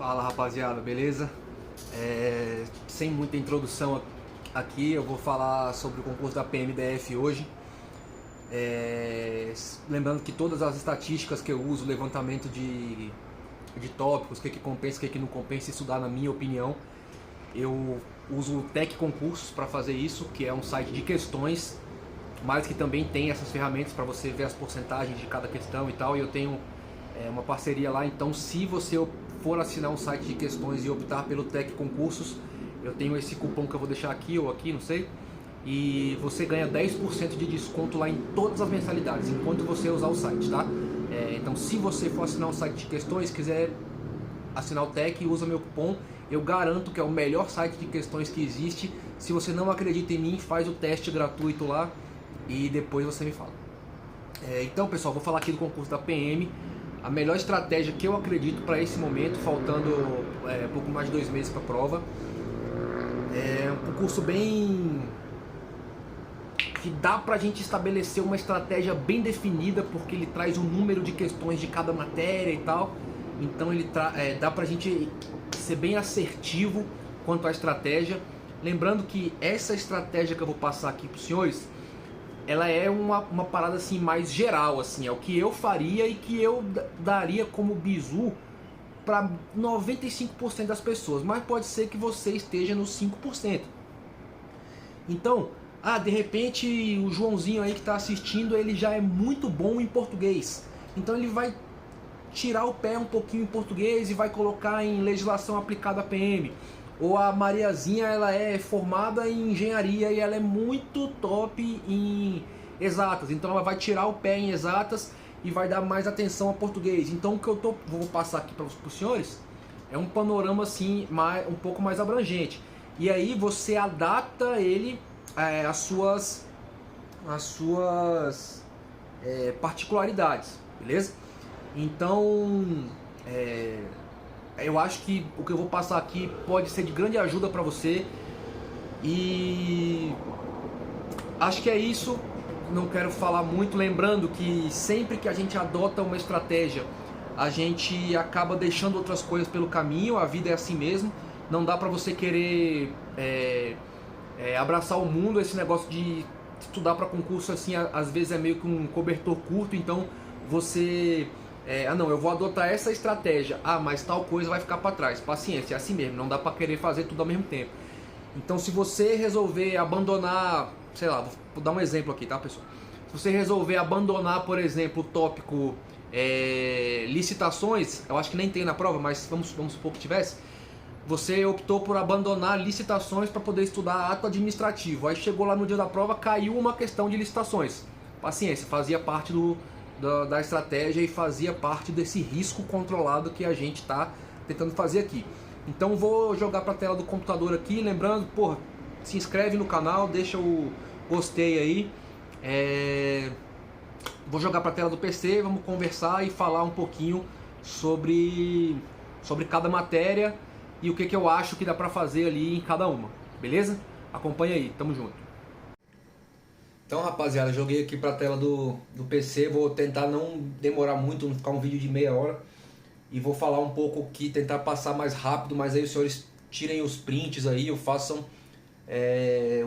Fala rapaziada, beleza? Sem muita introdução aqui, eu vou falar sobre o concurso da PMDF hoje. Lembrando que todas as estatísticas que eu uso, levantamento de tópicos, o que compensa, o que não compensa estudar, na minha opinião, eu uso o Tec Concursos para fazer isso, que é um site de questões, mas que também tem essas ferramentas para você ver as porcentagens de cada questão e tal. E eu tenho uma parceria lá, então se você for assinar um site de questões e optar pelo Tec Concursos, eu tenho esse cupom que eu vou deixar aqui ou aqui, não sei, e você ganha 10% de desconto lá em todas as mensalidades, enquanto você usar o site, tá? Então se você for assinar um site de questões, quiser assinar o Tec, usa meu cupom, eu garanto que é o melhor site de questões que existe. Se você não acredita em mim, faz o teste gratuito lá e depois você me fala. Então pessoal, vou falar aqui do concurso da PM. A melhor estratégia que eu acredito para esse momento, faltando pouco mais de 2 meses para a prova. É um concurso bem... que dá pra gente estabelecer uma estratégia bem definida, porque ele traz o número de questões de cada matéria e tal. Então ele dá pra gente ser bem assertivo quanto à estratégia. Lembrando que essa estratégia que eu vou passar aqui para os senhores, ela é uma parada assim mais geral, assim, é o que eu faria e que eu daria como bizu para 95% das pessoas, mas pode ser que você esteja nos 5%. Então, de repente o Joãozinho aí que está assistindo, ele já é muito bom em português, então ele vai tirar o pé um pouquinho em português e vai colocar em legislação aplicada à PM. Ou a Mariazinha, ela é formada em engenharia e ela é muito top em exatas, então ela vai tirar o pé em exatas e vai dar mais atenção ao português. Então o que eu vou passar aqui para os senhores é um panorama assim um pouco mais abrangente, e aí você adapta ele às suas particularidades, beleza? Então eu acho que o que eu vou passar aqui pode ser de grande ajuda para você, e acho que é isso. Não quero falar muito, lembrando que sempre que a gente adota uma estratégia, a gente acaba deixando outras coisas pelo caminho. A vida é assim mesmo, não dá para você querer abraçar o mundo. Esse negócio de estudar para concurso assim, às vezes é meio que um cobertor curto, então você... não, eu vou adotar essa estratégia, mas tal coisa vai ficar para trás. Paciência, é assim mesmo, não dá para querer fazer tudo ao mesmo tempo. Então se você resolver abandonar, sei lá, vou dar um exemplo aqui, tá pessoal? Se você resolver abandonar, por exemplo, o tópico licitações, eu acho que nem tem na prova, mas vamos supor que tivesse, você optou por abandonar licitações para poder estudar ato administrativo, aí chegou lá no dia da prova, caiu uma questão de licitações. Paciência, fazia parte da estratégia e fazia parte desse risco controlado que a gente está tentando fazer aqui. Então vou jogar para a tela do computador aqui, lembrando, porra, se inscreve no canal, deixa o gostei aí. Vou jogar para a tela do PC, vamos conversar e falar um pouquinho sobre cada matéria e o que eu acho que dá para fazer ali em cada uma, beleza? Acompanha aí, tamo junto. Então rapaziada, joguei aqui para a tela do PC, vou tentar não demorar muito, não ficar um vídeo de meia hora, e vou falar um pouco aqui, tentar passar mais rápido, mas aí os senhores tirem os prints aí ou façam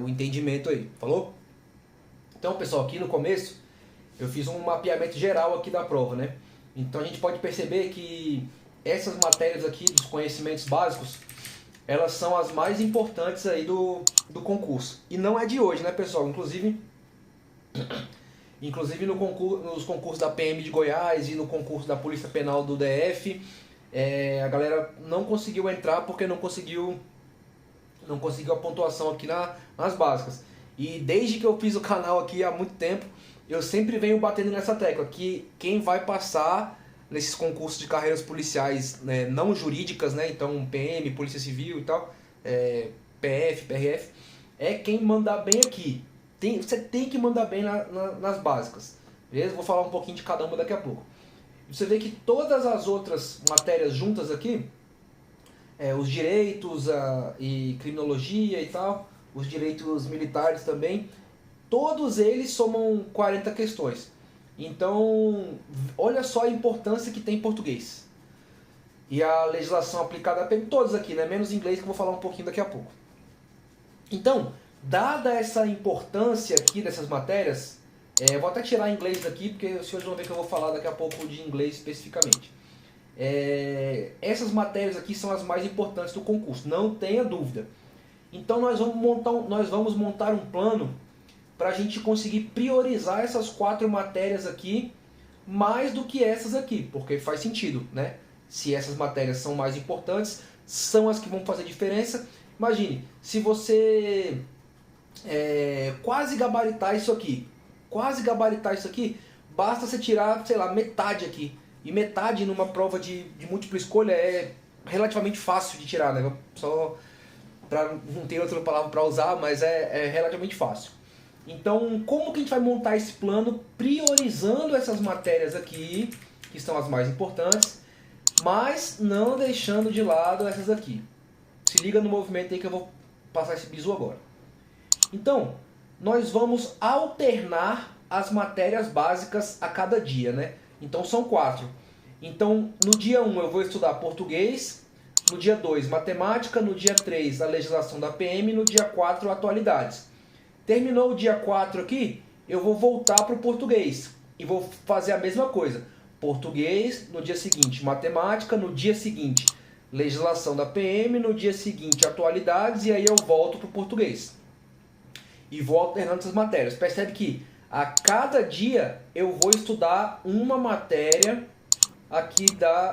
o entendimento aí, falou? Então pessoal, aqui no começo eu fiz um mapeamento geral aqui da prova, né? Então a gente pode perceber que essas matérias aqui dos conhecimentos básicos, elas são as mais importantes aí do concurso, e não é de hoje, né pessoal? Inclusive nos concursos da PM de Goiás e no concurso da Polícia Penal do DF, a galera não conseguiu entrar porque não conseguiu a pontuação aqui nas básicas. E desde que eu fiz o canal aqui há muito tempo, eu sempre venho batendo nessa tecla, que quem vai passar nesses concursos de carreiras policiais, né, não jurídicas, né, então PM, Polícia Civil e tal, PF, PRF, é quem mandar bem aqui. Você tem que mandar bem nas básicas, beleza? Vou falar um pouquinho de cada uma daqui a pouco. Você vê que todas as outras matérias juntas aqui, os direitos e criminologia e tal, os direitos militares também, todos eles somam 40 questões. Então, olha só a importância que tem português. e a legislação aplicada à PM, todas aqui, né? Menos inglês, que eu vou falar um pouquinho daqui a pouco. Então, dada essa importância aqui dessas matérias, eu vou até tirar inglês daqui, porque os senhores vão ver que eu vou falar daqui a pouco de inglês especificamente. Essas matérias aqui são as mais importantes do concurso, não tenha dúvida. Então nós vamos montar um plano para a gente conseguir priorizar essas 4 matérias aqui mais do que essas aqui, porque faz sentido, né? Se essas matérias são mais importantes, são as que vão fazer diferença. Imagine, se você quase gabaritar isso aqui, basta você tirar, sei lá, metade aqui. E metade numa prova de múltipla escolha é relativamente fácil de tirar, né? Só para não ter outra palavra para usar, mas é relativamente fácil. Então, como que a gente vai montar esse plano priorizando essas matérias aqui, que são as mais importantes, mas não deixando de lado essas aqui? Se liga no movimento aí que eu vou passar esse bizu agora. Então, nós vamos alternar as matérias básicas a cada dia, né? Então são 4. Então no dia 1 eu vou estudar português, no dia 2 matemática, no dia 3 a legislação da PM, no dia 4 atualidades. Terminou o dia 4 aqui, eu vou voltar para o português e vou fazer a mesma coisa. Português, no dia seguinte matemática, no dia seguinte legislação da PM, no dia seguinte atualidades, e aí eu volto para o português. E vou alternando essas matérias. Percebe que a cada dia eu vou estudar uma matéria aqui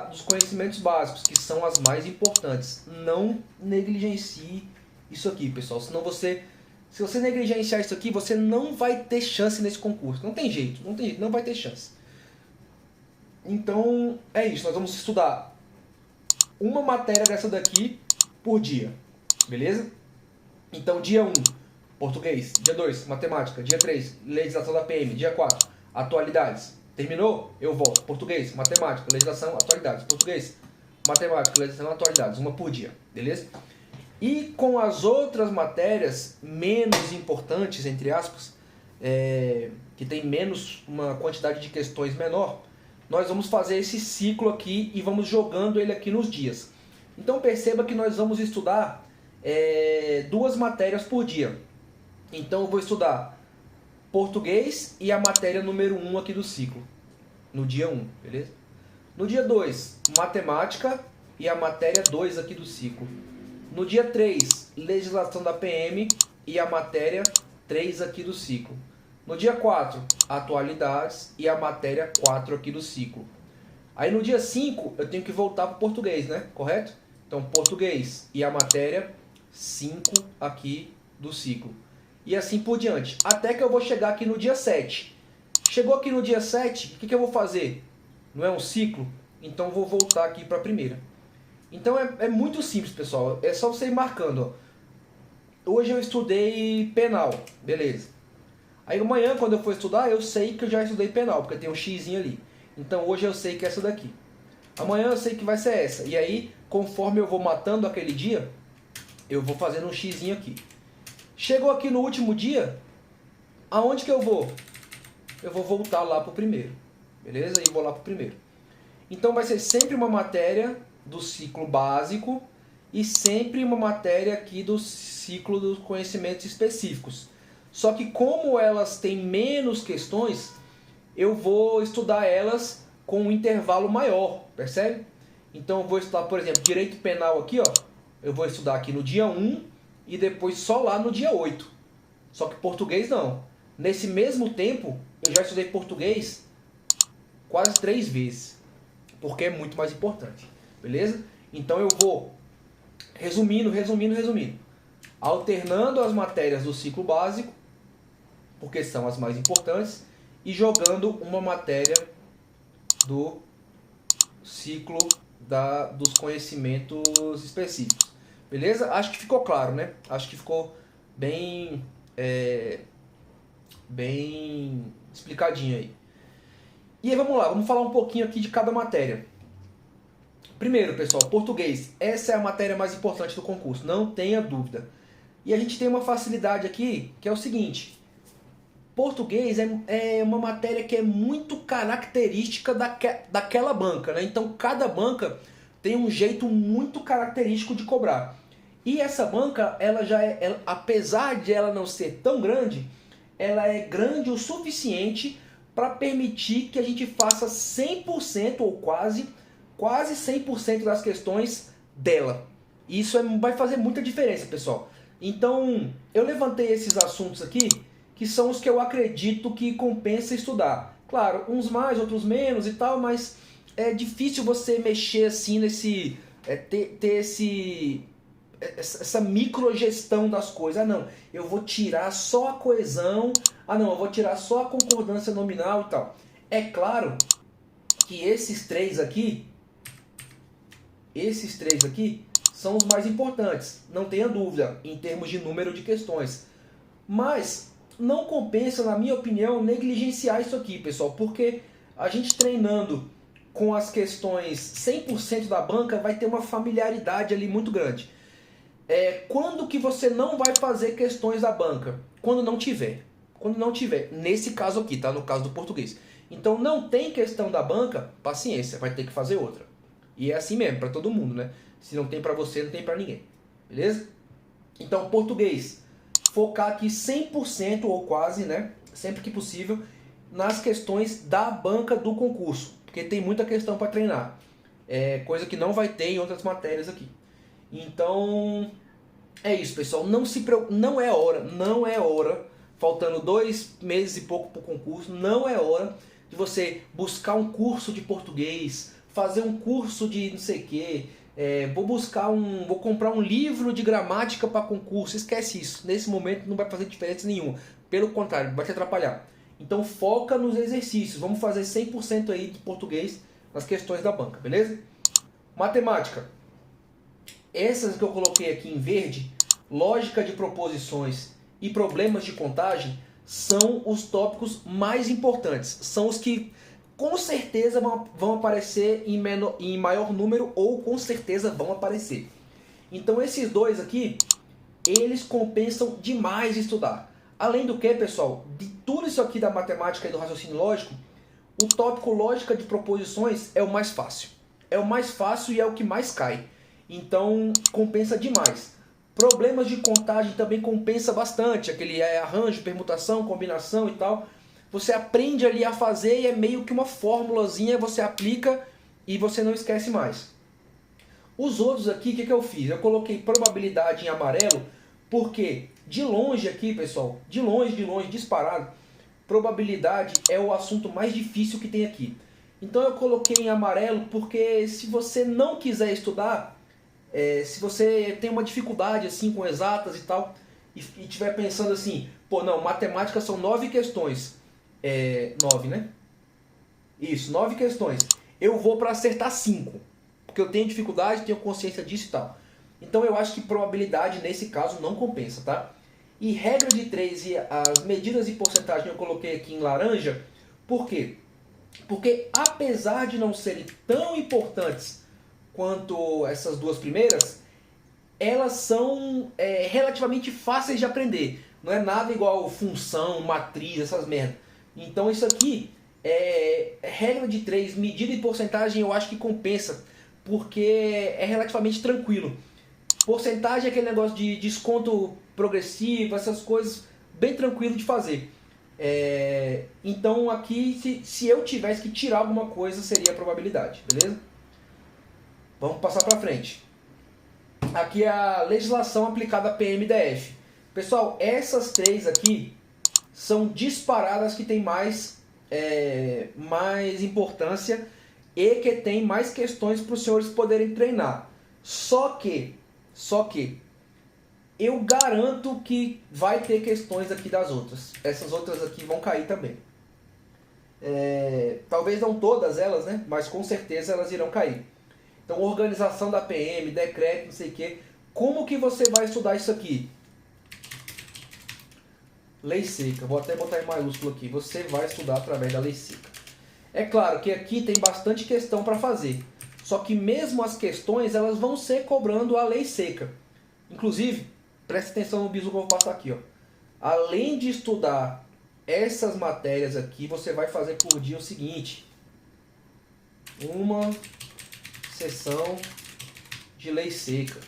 dos conhecimentos básicos, que são as mais importantes. Não negligencie isso aqui, pessoal. Senão se você negligenciar isso aqui, você não vai ter chance nesse concurso. Não tem jeito, não vai ter chance. Então é isso, nós vamos estudar uma matéria dessa daqui por dia, beleza? Então dia 1, português, dia 2, matemática, dia 3, legislação da PM, dia 4, atualidades. Terminou? Eu volto. Português, matemática, legislação, atualidades. Português, matemática, legislação, atualidades. Uma por dia, beleza? E com as outras matérias menos importantes, entre aspas, que tem menos, uma quantidade de questões menor, nós vamos fazer esse ciclo aqui e vamos jogando ele aqui nos dias. Então perceba que nós vamos estudar 2 matérias por dia. Então eu vou estudar português e a matéria número 1 aqui do ciclo, no dia 1, beleza? No dia 2, matemática e a matéria 2 aqui do ciclo. No dia 3, legislação da PM e a matéria 3 aqui do ciclo. No dia 4, atualidades e a matéria 4 aqui do ciclo. Aí no dia 5 eu tenho que voltar para o português, né? Correto? Então português e a matéria 5 aqui do ciclo. E assim por diante. Até que eu vou chegar aqui no dia 7. Chegou aqui no dia 7, o que eu vou fazer? Não é um ciclo? Então eu vou voltar aqui para a primeira. Então é muito simples, pessoal. É só você ir marcando. Ó. Hoje eu estudei penal. Beleza. Aí amanhã, quando eu for estudar, eu sei que eu já estudei penal, porque tem um xizinho ali. Então hoje eu sei que é essa daqui. Amanhã eu sei que vai ser essa. E aí, conforme eu vou matando aquele dia, eu vou fazendo um xizinho aqui. Chegou aqui no último dia, aonde que eu vou? Eu vou voltar lá para o primeiro. Beleza? E vou lá para o primeiro. Então vai ser sempre uma matéria do ciclo básico e sempre uma matéria aqui do ciclo dos conhecimentos específicos. Só que como elas têm menos questões, eu vou estudar elas com um intervalo maior, percebe? Então eu vou estudar, por exemplo, direito penal aqui, ó. Eu vou estudar aqui no dia 1 e depois só lá no dia 8. Só que português não. Nesse mesmo tempo, eu já estudei português quase 3 vezes, porque é muito mais importante, beleza? Então eu vou resumindo, alternando as matérias do ciclo básico, porque são as mais importantes, e jogando uma matéria do ciclo dos conhecimentos específicos. Beleza? Acho que ficou claro, né? Acho que ficou bem explicadinho aí. E aí vamos lá, vamos falar um pouquinho aqui de cada matéria. Primeiro, pessoal, português. Essa é a matéria mais importante do concurso, não tenha dúvida. E a gente tem uma facilidade aqui, que é o seguinte. Português é uma matéria que é muito característica daquela banca, né? Então, cada banca tem um jeito muito característico de cobrar. E essa banca, ela já apesar de ela não ser tão grande, ela é grande o suficiente para permitir que a gente faça 100% ou quase 100% das questões dela. Isso vai fazer muita diferença, pessoal. Então, eu levantei esses assuntos aqui, que são os que eu acredito que compensa estudar. Claro, uns mais, outros menos e tal, mas é difícil você mexer assim nesse... ter essa microgestão das coisas. Ah, não, eu vou tirar só a coesão. Ah, não, eu vou tirar só a concordância nominal e tal. É claro que esses três aqui são os mais importantes, não tenha dúvida, em termos de número de questões. Mas não compensa, na minha opinião, negligenciar isso aqui, pessoal, porque a gente treinando com as questões 100% da banca vai ter uma familiaridade ali muito grande. Quando que você não vai fazer questões da banca? Quando não tiver. Quando não tiver. Nesse caso aqui, tá? No caso do português. Então não tem questão da banca, paciência, vai ter que fazer outra. E é assim mesmo, para todo mundo, né? Se não tem para você, não tem para ninguém. Beleza? Então, português. Focar aqui 100% ou quase, né? Sempre que possível, nas questões da banca do concurso. Porque tem muita questão para treinar. Coisa que não vai ter em outras matérias aqui. Então, é isso, pessoal. Não se preocupe, não é hora, faltando 2 meses e pouco para o concurso, não é hora de você buscar um curso de português, fazer um curso de não sei o quê, vou comprar um livro de gramática para concurso. Esquece isso. Nesse momento não vai fazer diferença nenhuma. Pelo contrário, vai te atrapalhar. Então foca nos exercícios. Vamos fazer 100% aí de português nas questões da banca, beleza? Matemática. Essas que eu coloquei aqui em verde, lógica de proposições e problemas de contagem, são os tópicos mais importantes. São os que com certeza vão aparecer em maior número ou com certeza vão aparecer. Então esses dois aqui, eles compensam demais estudar. Além do que, pessoal, de tudo isso aqui da matemática e do raciocínio lógico, o tópico lógica de proposições é o mais fácil. É o mais fácil e é o que mais cai. Então compensa demais. Problemas de contagem também compensa bastante. Aquele arranjo, permutação, combinação e tal. Você aprende ali a fazer e é meio que uma formulazinha, você aplica e você não esquece mais. Os outros aqui, o que eu fiz? Eu coloquei probabilidade em amarelo, porque de longe aqui, pessoal, de longe, disparado, probabilidade é o assunto mais difícil que tem aqui. Então eu coloquei em amarelo porque se você não quiser estudar, se você tem uma dificuldade assim com exatas e tal, e estiver pensando assim, pô, não, matemática são 9 questões. 9, né? Isso, 9 questões. Eu vou para acertar 5, porque eu tenho dificuldade, tenho consciência disso e tal. Então eu acho que probabilidade nesse caso não compensa, tá? E regra de 3 e as medidas de porcentagem eu coloquei aqui em laranja. Por quê? Porque apesar de não serem tão importantes quanto essas duas primeiras, elas são relativamente fáceis de aprender. Não é nada igual função, matriz, essas merdas. Então isso aqui, regra de 3, medida e porcentagem, eu acho que compensa, porque é relativamente tranquilo. Porcentagem é aquele negócio de desconto progressivo, essas coisas, bem tranquilo de fazer. Então aqui, se eu tivesse que tirar alguma coisa, seria a probabilidade, beleza? Vamos passar para frente. Aqui é a legislação aplicada a PMDF. Pessoal, essas três aqui são disparadas que tem mais importância e que tem mais questões para os senhores poderem treinar. Só que eu garanto que vai ter questões aqui das outras. Essas outras aqui vão cair também. Talvez não todas elas, né? Mas com certeza elas irão cair. Então, organização da PM, decreto, não sei o quê. Como que você vai estudar isso aqui? Lei seca. Vou até botar em maiúsculo aqui. Você vai estudar através da lei seca. É claro que aqui tem bastante questão para fazer. Só que mesmo as questões, elas vão ser cobrando a lei seca. Inclusive, preste atenção no bizu que eu vou passar aqui, ó. Além de estudar essas matérias aqui, você vai fazer por dia o seguinte. 1, seção de lei seca.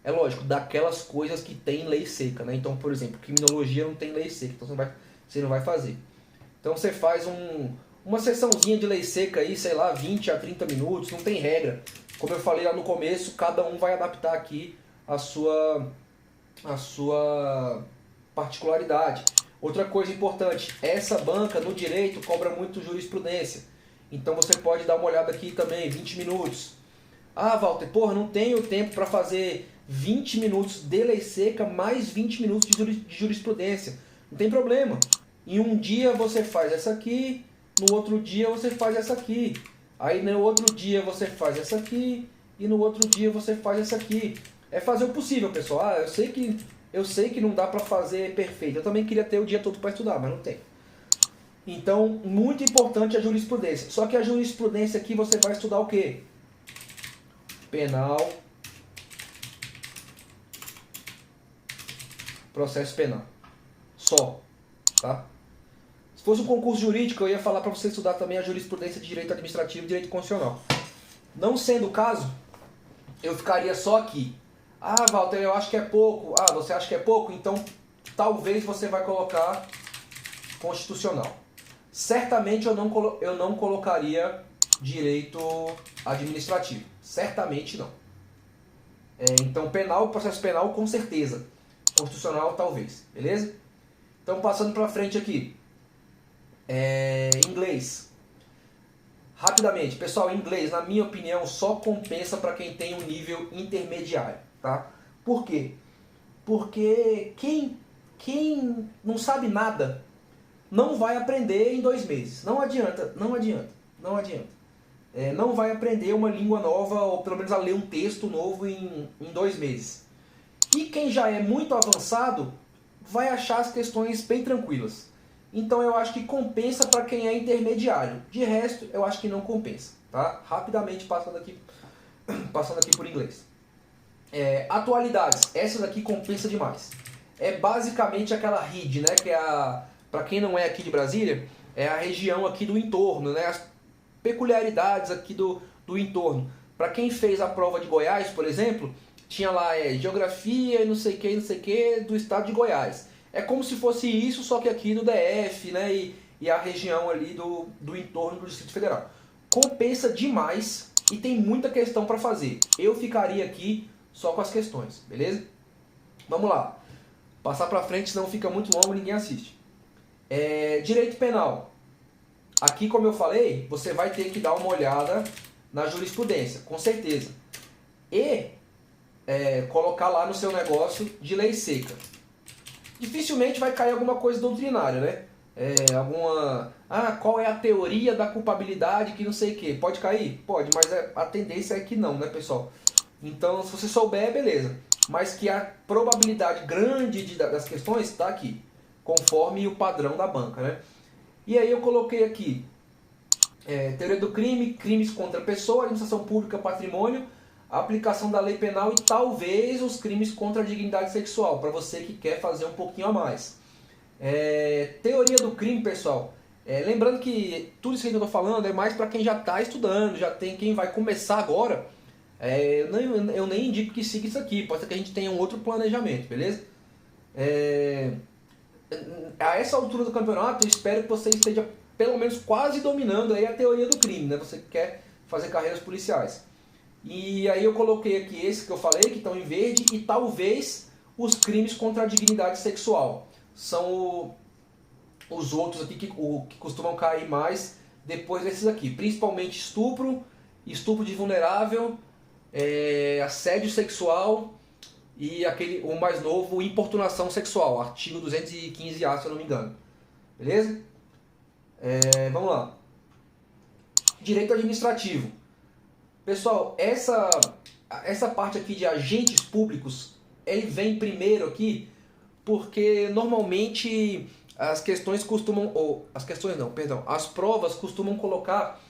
É lógico, daquelas coisas que tem lei seca, né? Então, por exemplo, criminologia não tem lei seca, então você não vai fazer. Então você faz uma sessãozinha de lei seca aí, sei lá, 20 a 30 minutos, não tem regra. Como eu falei lá no começo, cada um vai adaptar aqui a sua particularidade. Outra coisa importante, essa banca no direito cobra muito jurisprudência. Então você pode dar uma olhada aqui também, 20 minutos. Ah, Walter, porra, não tenho tempo para fazer 20 minutos de lei seca mais 20 minutos de jurisprudência. Não tem problema. Em um dia você faz essa aqui, no outro dia você faz essa aqui. Aí no outro dia você faz essa aqui e no outro dia você faz essa aqui. É fazer o possível, pessoal. Ah, eu sei que não dá para fazer perfeito. Eu também queria ter o dia todo para estudar, mas não tem. Então, muito importante a jurisprudência. Só que a jurisprudência aqui você vai estudar o quê? Penal, processo penal. Só, tá? Se fosse um concurso jurídico, eu ia falar para você estudar também a jurisprudência de direito administrativo e direito constitucional. Não sendo o caso, eu ficaria só aqui. Ah, Walter, eu acho que é pouco. Ah, você acha que é pouco? Então, talvez você vai colocar constitucional. Certamente eu não colocaria direito administrativo. Certamente não. Então, penal, processo penal, com certeza. Constitucional, talvez. Beleza? Então, passando para frente aqui. Inglês. Rapidamente, pessoal, inglês, na minha opinião, só compensa para quem tem um nível intermediário, tá? Por quê? Porque quem não sabe nada não vai aprender em 2 meses. Não adianta. Não vai aprender uma língua nova, ou pelo menos a ler um texto novo em 2 meses. E quem já é muito avançado vai achar as questões bem tranquilas. Então eu acho que compensa para quem é intermediário. De resto, eu acho que não compensa. Tá? Rapidamente passando aqui por inglês. Atualidades. Essa daqui compensa demais. É basicamente aquela RID, né? Que é para quem não é aqui de Brasília, é a região aqui do entorno, né? As peculiaridades aqui do entorno. Para quem fez a prova de Goiás, por exemplo, tinha lá geografia e não sei o que do estado de Goiás. É como se fosse isso, só que aqui do DF, né? E a região ali do entorno do Distrito Federal. Compensa demais e tem muita questão para fazer. Eu ficaria aqui só com as questões, beleza? Vamos lá. Passar para frente, senão fica muito longo e ninguém assiste. Direito penal. Aqui, como eu falei, você vai ter que dar uma olhada na jurisprudência, com certeza. E colocar lá no seu negócio de lei seca. Dificilmente vai cair alguma coisa doutrinária, né? Qual é a teoria da culpabilidade que não sei o que? Pode cair? Pode, mas a tendência é que não, né, pessoal? Então, se você souber, beleza. Mas que a probabilidade grande das questões está aqui, conforme o padrão da banca, né? E aí eu coloquei aqui teoria do crime, crimes contra a pessoa, administração pública, patrimônio, a aplicação da lei penal e talvez os crimes contra a dignidade sexual, para você que quer fazer um pouquinho a mais. Teoria do crime, pessoal. Lembrando que tudo isso que eu estou falando é mais para quem já está estudando, já tem quem vai começar agora. Eu nem indico que siga isso aqui, pode ser que a gente tenha um outro planejamento, beleza? A essa altura do campeonato, eu espero que você esteja pelo menos quase dominando aí a teoria do crime, né? Você que quer fazer carreiras policiais. E aí eu coloquei aqui esse que eu falei, que estão em verde, e talvez os crimes contra a dignidade sexual. São os outros aqui que costumam cair mais depois desses aqui. Principalmente estupro de vulnerável, assédio sexual e o mais novo, importunação sexual, artigo 215A, se eu não me engano. Beleza? Vamos lá. Direito administrativo. Pessoal, essa parte aqui de agentes públicos, ele vem primeiro aqui porque normalmente as provas costumam colocar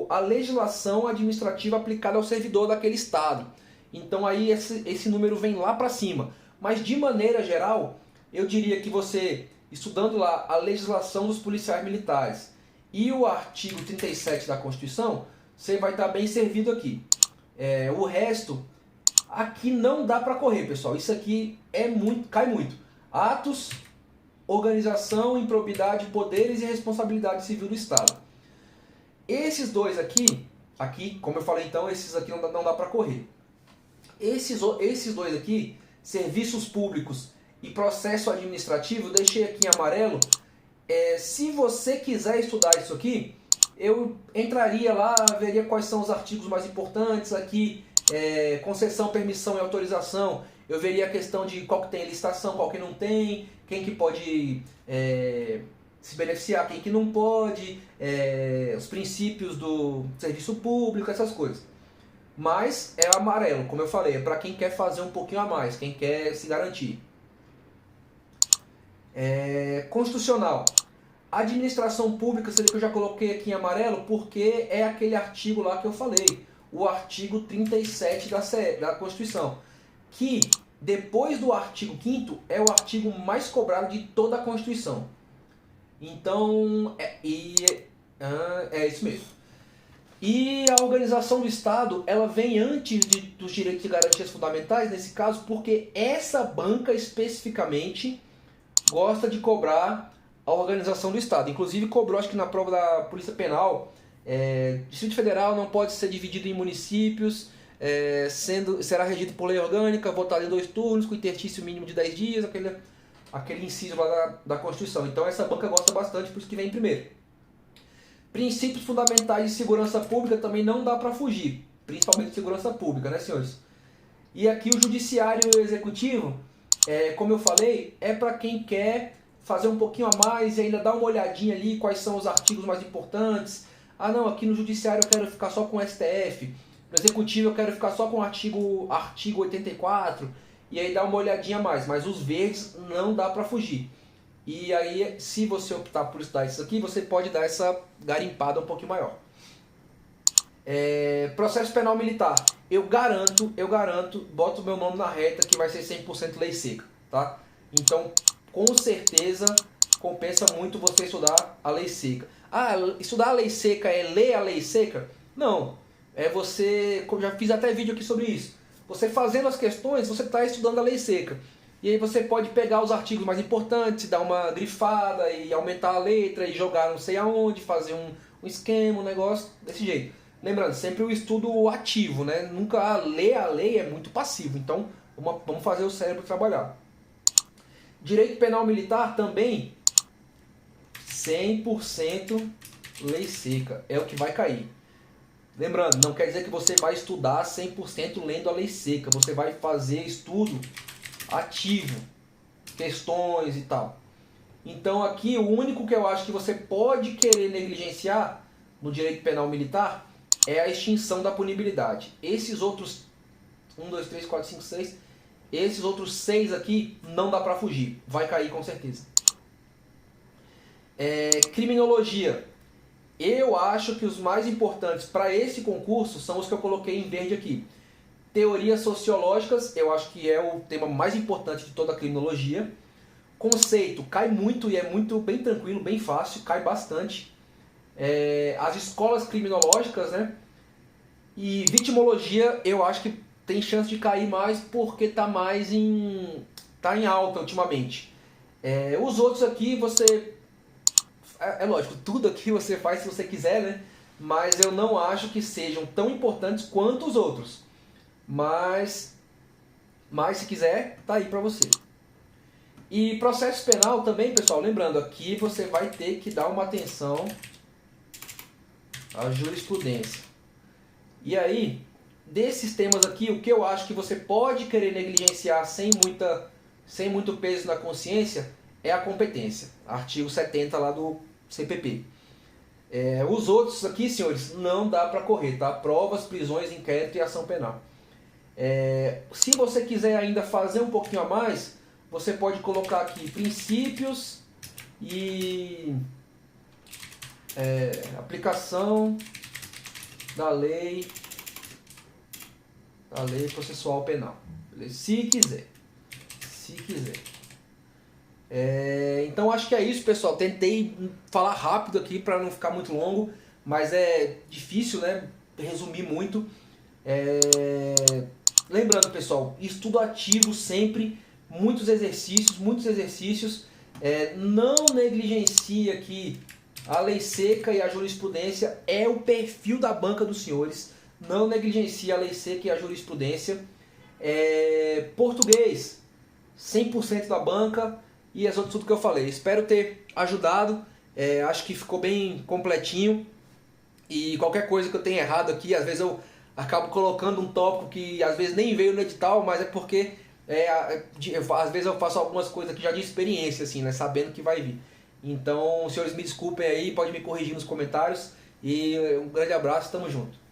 a legislação administrativa aplicada ao servidor daquele estado. Então aí esse número vem lá para cima. Mas de maneira geral, eu diria que você, estudando lá a legislação dos policiais militares e o artigo 37 da Constituição, você vai estar bem servido aqui. O resto, aqui não dá para correr, pessoal. Isso aqui cai muito. Atos, organização, improbidade, poderes e responsabilidade civil do Estado. Esses dois aqui, como eu falei então, esses aqui não dá para correr. Esses dois aqui, serviços públicos e processo administrativo, deixei aqui em amarelo. Se você quiser estudar isso aqui, eu entraria lá, veria quais são os artigos mais importantes aqui, concessão, permissão e autorização. Eu veria a questão de qual que tem licitação, qual que não tem, quem que pode se beneficiar, quem que não pode, os princípios do serviço público, essas coisas. Mas é amarelo, como eu falei, é para quem quer fazer um pouquinho a mais, quem quer se garantir. Constitucional. Administração pública, você vê que eu já coloquei aqui em amarelo, porque é aquele artigo lá que eu falei, o artigo 37 da Constituição, que depois do artigo 5º é o artigo mais cobrado de toda a Constituição. Então, é isso mesmo. E a organização do Estado, ela vem antes dos direitos e garantias fundamentais, nesse caso, porque essa banca especificamente gosta de cobrar a organização do Estado. Inclusive cobrou, acho que na prova da Polícia Penal, Distrito Federal não pode ser dividido em municípios, será regido por lei orgânica, votado em 2 turnos, com interstício mínimo de 10 dias, aquele inciso lá da Constituição. Então essa banca gosta bastante, por isso que vem primeiro. Princípios fundamentais de segurança pública também não dá para fugir, principalmente de segurança pública, né, senhores? E aqui o judiciário e o executivo, como eu falei, é para quem quer fazer um pouquinho a mais e ainda dar uma olhadinha ali quais são os artigos mais importantes. Ah não, aqui no judiciário eu quero ficar só com o STF, no executivo eu quero ficar só com o artigo 84, e aí dá uma olhadinha a mais, mas os verdes não dá para fugir. E aí, se você optar por estudar isso aqui, você pode dar essa garimpada um pouquinho maior. Processo penal militar. Eu garanto, boto meu nome na reta que vai ser 100% lei seca, tá? Então, com certeza, compensa muito você estudar a lei seca. Ah, estudar a lei seca é ler a lei seca? Não. Como já fiz até vídeo aqui sobre isso. Você fazendo as questões, você está estudando a lei seca. E aí você pode pegar os artigos mais importantes, dar uma grifada e aumentar a letra e jogar não sei aonde, fazer um esquema, um negócio desse jeito. Lembrando, sempre o estudo ativo, né? Nunca ler a lei é muito passivo. Então, vamos fazer o cérebro trabalhar. Direito penal militar também, 100% lei seca. É o que vai cair. Lembrando, não quer dizer que você vai estudar 100% lendo a lei seca. Você vai fazer estudo ativo, questões e tal. Então aqui o único que eu acho que você pode querer negligenciar no direito penal militar é a extinção da punibilidade. Esses outros 1, 2, 3, 4, 5, 6, esses outros 6 aqui não dá para fugir, vai cair com certeza. Criminologia. Eu acho que os mais importantes para esse concurso são os que eu coloquei em verde aqui. Teorias sociológicas, eu acho que é o tema mais importante de toda a criminologia. Conceito, cai muito e é muito bem tranquilo, bem fácil, cai bastante. As escolas criminológicas, né? E vitimologia, eu acho que tem chance de cair mais porque tá em alta ultimamente. Os outros aqui você... lógico, tudo aqui você faz se você quiser, né? Mas eu não acho que sejam tão importantes quanto os outros. Mas se quiser, tá aí para você. E processo penal também, pessoal, lembrando, aqui você vai ter que dar uma atenção à jurisprudência. E aí, desses temas aqui, o que eu acho que você pode querer negligenciar sem muito peso na consciência é a competência. Artigo 70 lá do CPP. Os outros aqui, senhores, não dá para correr, tá? Provas, prisões, inquérito e ação penal. Se você quiser ainda fazer um pouquinho a mais, você pode colocar aqui princípios e aplicação da lei processual penal. Beleza? Se quiser. Então acho que é isso, pessoal. Tentei falar rápido aqui para não ficar muito longo, mas é difícil, né? resumir muito. Lembrando, pessoal, estudo ativo sempre, muitos exercícios. Não negligencie que a lei seca e a jurisprudência é o perfil da banca dos senhores. Não negligencie a lei seca e a jurisprudência. Português, 100% da banca e as outras tudo que eu falei. Espero ter ajudado. Acho que ficou bem completinho. E qualquer coisa que eu tenha errado aqui, às vezes eu acabo colocando um tópico que às vezes nem veio no edital, mas é porque às vezes eu faço algumas coisas aqui já de experiência, assim, né, sabendo que vai vir. Então, senhores, me desculpem aí, pode me corrigir nos comentários. E um grande abraço, tamo junto.